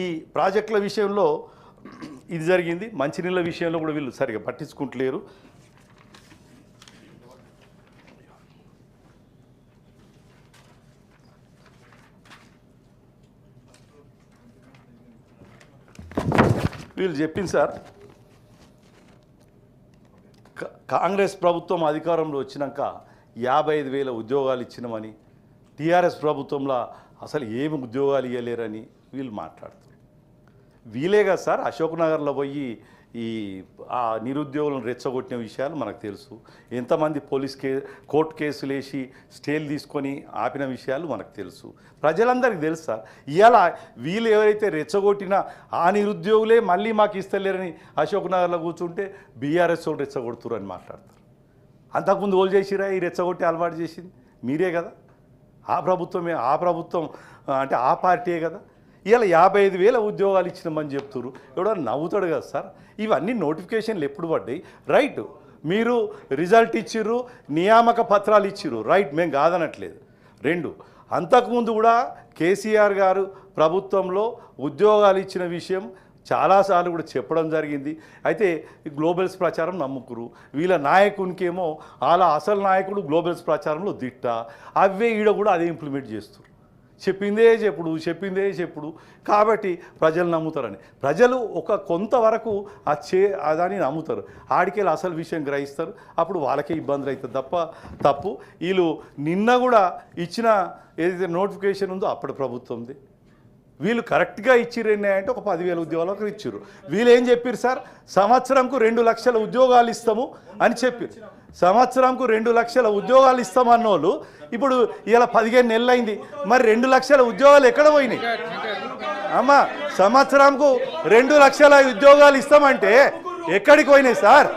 ఈ ప్రాజెక్టుల విషయంలో ఇది జరిగింది. మంచినీళ్ళ విషయంలో కూడా వీళ్ళు సరిగా పట్టించుకుంటలేరు. వీళ్ళు చెప్పింది సార్, కాంగ్రెస్ ప్రభుత్వం అధికారంలో వచ్చినాక 55,000 ఉద్యోగాలు ఇచ్చినామని, టీఆర్ఎస్ ప్రభుత్వంలో అసలు ఏమి ఉద్యోగాలు ఇవ్వలేరని వీళ్ళు మాట్లాడుతారు. వీలే కదా సార్ అశోక్ నగర్లో పోయి ఆ నిరుద్యోగులను రెచ్చగొట్టిన విషయాలు మనకు తెలుసు. ఎంతమంది కోర్టు కేసులు వేసి స్టేలు తీసుకొని ఆపిన విషయాలు మనకు తెలుసు. ప్రజలందరికీ తెలుసు సార్. ఇవాళ వీళ్ళు ఎవరైతే రెచ్చగొట్టినా ఆ నిరుద్యోగులే మళ్ళీ మాకు ఇస్తలేరని అశోక్ నగర్లో కూర్చుంటే బీఆర్ఎస్ వాళ్ళు రెచ్చగొడుతురు అని మాట్లాడతారు. అంతకుముందు ఓళ్ళు చేసిరా ఈ రెచ్చగొట్టి అలవాటు చేసింది మీరే కదా. ఆ ప్రభుత్వం అంటే ఆ పార్టీయే కదా. ఇలా 55,000 ఉద్యోగాలు ఇచ్చినామని చెప్తున్నారు. ఎవడో నవ్వుతాడు కదా సార్. ఇవన్నీ నోటిఫికేషన్లు ఎప్పుడు పడ్డాయి? రైట్, మీరు రిజల్ట్ ఇచ్చిర్రు, నియామక పత్రాలు ఇచ్చిర్రు, రైట్, మేము కాదనట్లేదు. 2, అంతకుముందు కూడా కేసీఆర్ గారు ప్రభుత్వంలో ఉద్యోగాలు ఇచ్చిన విషయం చాలాసార్లు కూడా చెప్పడం జరిగింది. అయితే గ్లోబల్స్ ప్రచారం నమ్ముకురు. వీళ్ళ నాయకునికేమో అలా అసలు నాయకుడు గ్లోబల్స్ ప్రచారంలో దిట్ట, అవే ఈడ కూడా అదే ఇంప్లిమెంట్ చేస్తారు. చెప్పిందే చెప్పుడు కాబట్టి ప్రజలు నమ్ముతారని. ప్రజలు ఒక కొంతవరకు దాన్ని నమ్ముతారు. ఆడికెళ్ళి అసలు విషయం గ్రహిస్తారు. అప్పుడు వాళ్ళకే ఇబ్బందులు అవుతుంది తప్పు. వీళ్ళు నిన్న కూడా ఇచ్చిన ఏదైతే నోటిఫికేషన్ ఉందో అప్పుడు ప్రభుత్వంది. వీళ్ళు కరెక్ట్గా ఇచ్చిర్రు అంటే ఒక 10,000 ఉద్యోగాలకు ఇచ్చిర్రు. వీళ్ళు ఏం చెప్పారు సార్? సంవత్సరంకు 2 లక్షల ఉద్యోగాలు ఇస్తాము అని చెప్పారు. సంవత్సరంకు 2 లక్షల ఉద్యోగాలు ఇస్తామన్నోళ్ళు ఇప్పుడు ఇలా 15 నెలలు అయింది, మరి 2 లక్షల ఉద్యోగాలు ఎక్కడ పోయినాయి? అమ్మా, సంవత్సరంకు 2 లక్షల ఉద్యోగాలు ఇస్తామంటే ఎక్కడికి పోయినాయి సార్?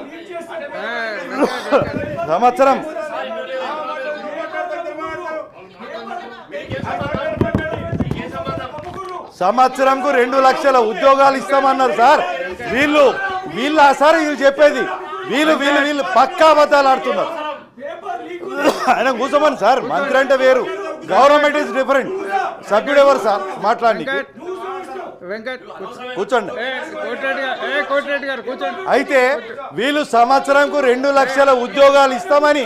సంవత్సరంకు 2 లక్షల ఉద్యోగాలు ఇస్తామన్నారు సార్. వీళ్ళు సార్ వీళ్ళు చెప్పేది వీళ్ళు పక్కా అబద్ధాలు ఆడుతున్నారు. ఆయన కూర్చోమని సార్, మంత్రి అంటే వేరు, గవర్నమెంట్ ఈజ్ డిఫరెంట్. సభ్యుడు ఎవరు సార్ మాట్లాడి? కూర్చోండి. అయితే వీళ్ళు సంవత్సరంకు 2 లక్షల ఉద్యోగాలు ఇస్తామని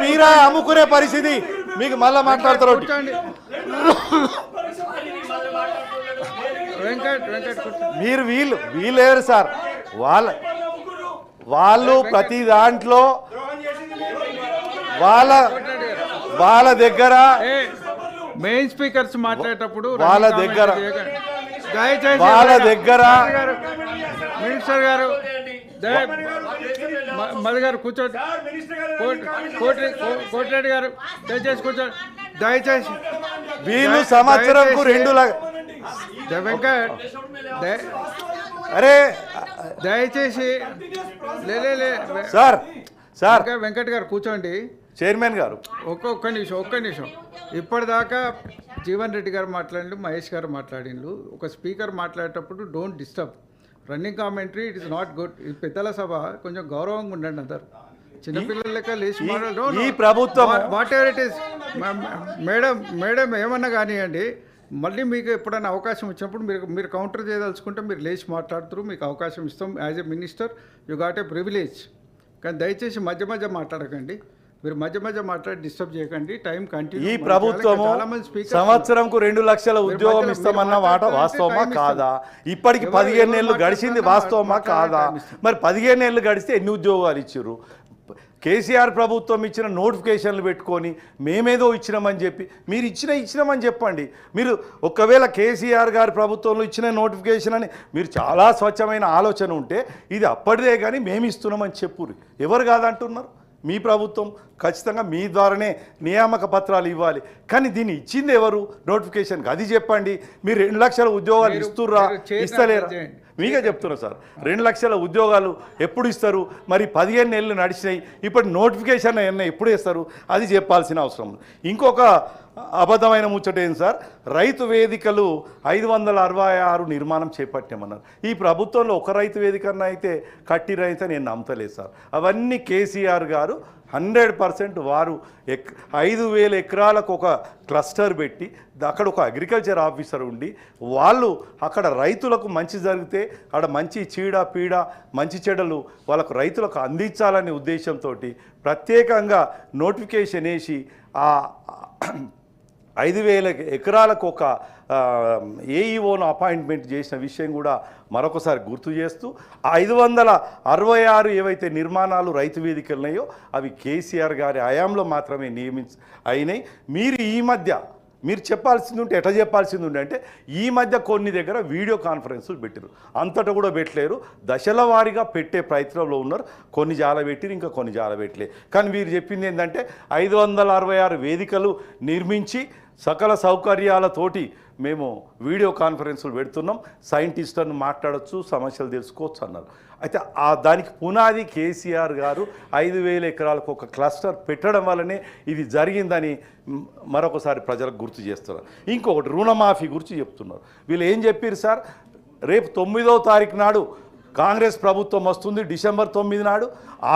మీరా అమ్ముకునే పరిస్థితి మీకు మళ్ళా మాట్లాడతారు. మీరు వీళ్ళు ఎవరు సార్? వాళ్ళు ప్రతి దాంట్లో వాళ్ళ దగ్గర మెయిన్ స్పీకర్స్ మాట్లాడేటప్పుడు వాళ్ళ దగ్గర మినిస్టర్ గారు మధు గారు కూర్చోండి, కోటిరెడ్డి గారు దయచేసి కూర్చోండి, దయచేసి. వీళ్ళు సంవత్సరంకు 2 వెంకట్ అరే దయచేసి సార్ వెంకట్ గారు కూర్చోండి. చైర్మన్ గారు ఒక్క నిమిషం. ఇప్పటిదాకా జీవన్ రెడ్డి గారు మాట్లాడిండు, మహేష్ గారు మాట్లాడిండు. ఒక స్పీకర్ మాట్లాడేటప్పుడు don't disturb. Running commentary it is not good. ఈ పెద్దల సభ కొంచెం గౌరవంగా ఉండండి అందరు. చిన్నపిల్లల లెక్క లేచి ఈ ప్రభుత్వం what ever it is. Madam ఏమన్నా కానివ్వండి, మళ్ళీ మీకు ఎప్పుడైనా అవకాశం వచ్చినప్పుడు మీరు కౌంటర్ చేయదలుచుకుంటే మీరు లేచి మాట్లాడుతారు, మీకు అవకాశం ఇస్తాం. As a minister you got a privilege. కానీ దయచేసి మధ్య మాట్లాడకండి. మీరు మధ్య మాట్లాడి డిస్టర్బ్ చేయకండి. Time continue. ఈ ప్రభుత్వము సంవత్సరంకు 2 లక్షల ఉద్యోగం ఇస్తామన్న మాట వాస్తవమా కాదా? ఇప్పటికి 15 నెలలు గడిచింది, వాస్తవమా కాదా? మరి 15 నెలలు గడిస్తే ఎన్ని ఉద్యోగాలు ఇచ్చారు? కేసీఆర్ ప్రభుత్వం ఇచ్చిన నోటిఫికేషన్లు పెట్టుకొని మేమేదో ఇచ్చినామని చెప్పి మీరు ఇచ్చినామని చెప్పండి. మీరు ఒకవేళ కేసీఆర్ గారి ప్రభుత్వంలో ఇచ్చిన నోటిఫికేషన్ అని మీరు చాలా స్వచ్ఛమైన ఆలోచన ఉంటే ఇది అప్పటిదే కానీ మేము ఇస్తున్నామని చెప్పురు. ఎవరు కాదంటున్నారు? మీ ప్రభుత్వం ఖచ్చితంగా మీ ద్వారానే నియామక పత్రాలు ఇవ్వాలి. కానీ దీన్ని ఇచ్చింది ఎవరు నోటిఫికేషన్కి? అది చెప్పండి. మీరు 2 లక్షల ఉద్యోగాలు ఇస్తుర్రా, ఇస్తలేరా? మీకే చెప్తున్నా సార్, 2 లక్షల ఉద్యోగాలు ఎప్పుడు ఇస్తారు? మరి 15 నెలలు నడిచినాయి, ఇప్పటి నోటిఫికేషన్ ఎప్పుడు ఇస్తారు? అది చెప్పాల్సిన అవసరం. ఇంకొక అబద్ధమైన ముచ్చట ఏంటి సార్? రైతు వేదికలు 566 నిర్మాణం చేపట్టామన్నారు. ఈ ప్రభుత్వంలో ఒక రైతు వేదికన్నా అయితే కట్టి రైతు నేను నమ్మతలేదు సార్. అవన్నీ కేసీఆర్ గారు 100% వారు 5,000 ఎకరాలకు ఒక క్లస్టర్ పెట్టి అక్కడ ఒక అగ్రికల్చర్ ఆఫీసర్ ఉండి వాళ్ళు అక్కడ రైతులకు మంచి జరిగితే అక్కడ మంచి చీడ పీడ మంచి చెడలు వాళ్ళకు రైతులకు అందించాలనే ఉద్దేశంతో ప్రత్యేకంగా నోటిఫికేషన్ వేసి ఆ 5,000 ఎకరాలకు ఒక ఏఈఓను అపాయింట్మెంట్ చేసిన విషయం కూడా మరొకసారి గుర్తు చేస్తూ 566 ఏవైతే నిర్మాణాలు రైతు వేదికలు ఉన్నాయో అవి కేసీఆర్ గారి హయాంలో మాత్రమే అయినాయి. మీరు ఈ మధ్య మీరు చెప్పాల్సింది ఉంటే ఎట్లా చెప్పాల్సింది ఉండే అంటే ఈ మధ్య కొన్ని దగ్గర వీడియో కాన్ఫరెన్సులు పెట్టారు, అంతటా కూడా పెట్టలేరు. దశల వారీగా పెట్టే ప్రయత్నంలో ఉన్నారు. కొన్ని జాల పెట్టిరు, ఇంకా కొన్ని జాల పెట్టలేదు. కానీ వీరు చెప్పింది ఏంటంటే 566 వేదికలు నిర్మించి సకల సౌకర్యాలతోటి మేము వీడియో కాన్ఫరెన్సులు పెడుతున్నాం, సైంటిస్టులను మాట్లాడచ్చు, సమస్యలు తెలుసుకోవచ్చు అన్నారు. అయితే దానికి పునాది కేసీఆర్ గారు 5,000 ఎకరాలకు ఒక క్లస్టర్ పెట్టడం వల్లనే ఇది జరిగిందని మరొకసారి ప్రజలకు గుర్తు చేస్తున్నారు. ఇంకొకటి రుణమాఫీ గురించి చెప్తున్నారు. వీళ్ళు ఏం చెప్పారు సార్? రేపు 9వ తారీఖు నాడు కాంగ్రెస్ ప్రభుత్వం వస్తుంది, డిసెంబర్ 9 నాడు.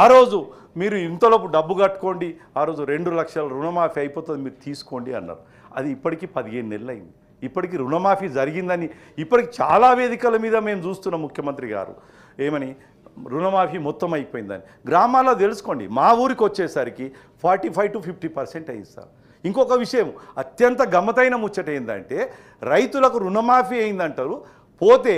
ఆ రోజు మీరు ఇంతలోపు డబ్బు కట్టుకోండి, ఆ రోజు 2 లక్షల రుణమాఫీ అయిపోతుంది, మీరు తీసుకోండి అన్నారు. అది ఇప్పటికీ 15 నెలలు అయింది. ఇప్పటికీ రుణమాఫీ జరిగిందని ఇప్పటికి చాలా వేదికల మీద మేము చూస్తున్నాం. ముఖ్యమంత్రి గారు ఏమని రుణమాఫీ మొత్తం అయిపోయిందని. గ్రామాల్లో తెలుసుకోండి, మా ఊరికి వచ్చేసరికి 45 to 50% అయింది సార్. ఇంకొక విషయం అత్యంత గమ్మతైన ముచ్చట ఏంటంటే రైతులకు రుణమాఫీ అయిందంటారు, పోతే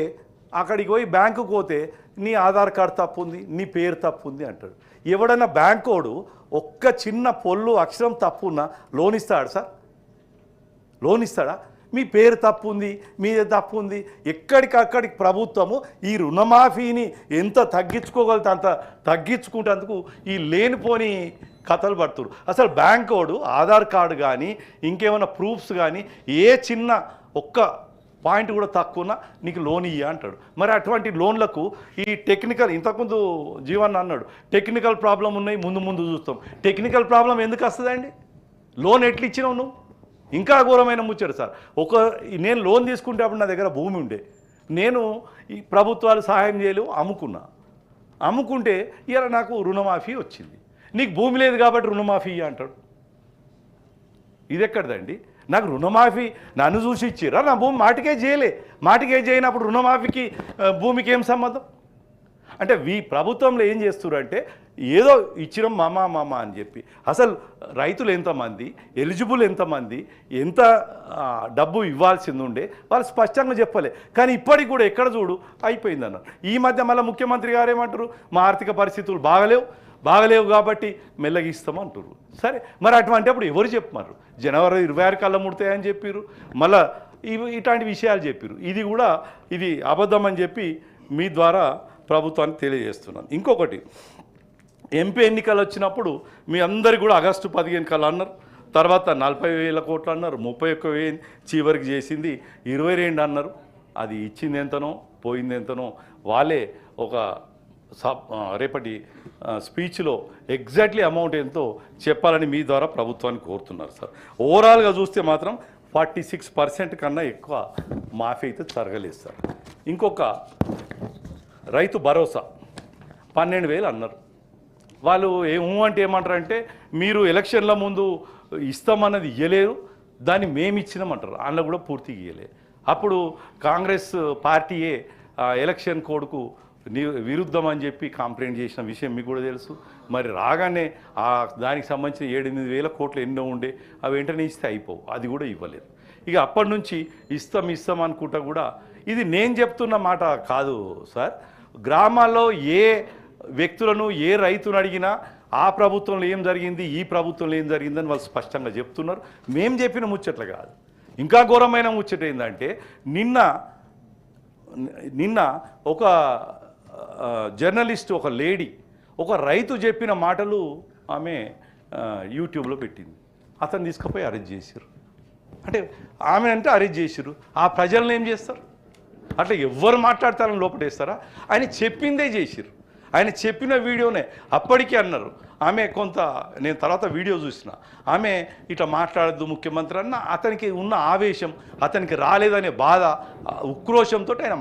అక్కడికి పోయి బ్యాంకుకు పోతే నీ ఆధార్ కార్డు తప్పు ఉంది, నీ పేరు తప్పు ఉంది అంటాడు. ఎవడన్నా బ్యాంకోడు ఒక్క చిన్న పొల్లు అక్షరం తప్పు ఉన్నా లోన్ ఇస్తాడు సార్? లోన్ ఇస్తాడా? మీ పేరు తప్పు ఉంది, మీదే తప్పు ఉంది. ఎక్కడికక్కడికి ప్రభుత్వము ఈ రుణమాఫీని ఎంత తగ్గించుకోగలితే అంత తగ్గించుకుంటేందుకు ఈ లేనిపోని కథలు పడుతురు. అసలు బ్యాంకోడు ఆధార్ కార్డు కానీ ఇంకేమైనా ప్రూఫ్స్ కానీ ఏ చిన్న ఒక్క పాయింట్ కూడా తక్కువ నీకు లోన్ ఇయ్య అంటాడు. మరి అటువంటి లోన్లకు ఈ టెక్నికల్, ఇంతకుముందు జీవన్ అన్నాడు టెక్నికల్ ప్రాబ్లం ఉన్నాయి, ముందు ముందు చూస్తాం. టెక్నికల్ ప్రాబ్లం ఎందుకు వస్తుందండి? లోన్ ఎట్లా ఇచ్చినావు నువ్వు? ఇంకా ఘోరమైన ముచ్చాడు సార్. నేను లోన్ తీసుకుంటే అప్పుడు నా దగ్గర భూమి ఉండే, నేను ఈ ప్రభుత్వాలు సహాయం చేయలేవు, అమ్ముకుంటే ఇలా నాకు రుణమాఫీ వచ్చింది. నీకు భూమి లేదు కాబట్టి రుణమాఫీ అంటాడు. ఇది ఎక్కడదండి? నాకు రుణమాఫీ నన్ను చూసి ఇచ్చిరా, నా భూమి మాటికే చేయనప్పుడు రుణమాఫీకి భూమికి ఏం సంబంధం? అంటే ప్రభుత్వంలో ఏం చేస్తున్నారు అంటే ఏదో ఇచ్చినాం మామ అని చెప్పి. అసలు రైతులు ఎంతమంది, ఎలిజిబుల్ ఎంతమంది, ఎంత డబ్బు ఇవ్వాల్సింది ఉండే వాళ్ళు స్పష్టంగా చెప్పలే. కానీ ఇప్పటికి కూడా ఎక్కడ చూడు అయిపోయింది అన్నారు. ఈ మధ్య మళ్ళీ ముఖ్యమంత్రి గారు ఏమంటారు, మా ఆర్థిక పరిస్థితులు బాగలేవు కాబట్టి మెల్లగిస్తామంటారు. సరే, మరి అటువంటి అప్పుడు ఎవరు చెప్పమారు? జనవరి 26 కల్లా ముడతాయని చెప్పారు, మళ్ళీ ఇట్లాంటి విషయాలు చెప్పారు. ఇది అబద్ధం అని చెప్పి మీ ద్వారా ప్రభుత్వానికి తెలియజేస్తున్నాను. ఇంకొకటి, ఎంపీ ఎన్నికలు వచ్చినప్పుడు మీ అందరికి కూడా ఆగస్టు 15 కల్లా అన్నారు, తర్వాత 40,000 కోట్లు అన్నారు, 31,000 చివరికి చేసింది 22 అన్నారు. అది ఇచ్చింది ఎంతనో పోయింది ఎంతనో వాళ్ళే ఒక రేపటి స్పీచ్లో ఎగ్జాక్ట్లీ అమౌంట్ ఎంతో చెప్పాలని మీ ద్వారా ప్రభుత్వాన్ని కోరుతున్నారు సార్. ఓవరాల్గా చూస్తే మాత్రం 46% కన్నా ఎక్కువ మాఫీ అయితే జరగలేదు సార్. ఇంకొక రైతు భరోసా 12,000 అన్నారు. వాళ్ళు అంటే ఏమంటారంటే మీరు ఎలక్షన్ల ముందు ఇస్తామన్నది ఇవ్వలేరు, దాన్ని మేము ఇచ్చినామంటారు. అందులో కూడా పూర్తిగా ఇవ్వలేదు. అప్పుడు కాంగ్రెస్ పార్టీయే ఎలక్షన్ కోడ్కు విరుద్ధం అని చెప్పి కంప్లైంట్ చేసిన విషయం మీకు కూడా తెలుసు. మరి రాగానే దానికి సంబంధించిన 7-8 వేల కోట్లు ఎన్నో ఉండే అవి వెంటనే ఇస్తే అయిపోవు, అది కూడా ఇవ్వలేదు. ఇక అప్పటి నుంచి ఇస్తాం అనుకుంటా కూడా ఇది నేను చెప్తున్న మాట కాదు సార్. గ్రామాల్లో ఏ వ్యక్తులను ఏ రైతును అడిగినా ఆ ప్రభుత్వంలో ఏం జరిగింది, ఈ ప్రభుత్వంలో ఏం జరిగిందని వాళ్ళు స్పష్టంగా చెప్తున్నారు. మేము చెప్పిన ముచ్చట్లు కాదు. ఇంకా ఘోరమైన ముచ్చట ఏంటంటే నిన్న ఒక జర్నలిస్ట్, ఒక లేడీ, ఒక రైతు చెప్పిన మాటలు ఆమె యూట్యూబ్లో పెట్టింది. అతను తీసుకుపోయి అరెస్ట్ చేశారు. అంటే ఆమె అంటే అరెస్ట్ చేశారు, ఆ ప్రజలను ఏం చేస్తారు? అట్లా ఎవరు మాట్లాడతారని లోపటేస్తారా? ఆయన చెప్పిందే చేసిరు. ఆయన చెప్పిన వీడియోనే అప్పటికీ అన్నారు. ఆమె నేను తర్వాత వీడియో చూసిన, ఆమె ఇట్లా మాట్లాడద్దు ముఖ్యమంత్రి అన్న, అతనికి ఉన్న ఆవేశం, అతనికి రాలేదనే బాధ, ఉక్రోషంతో ఆయన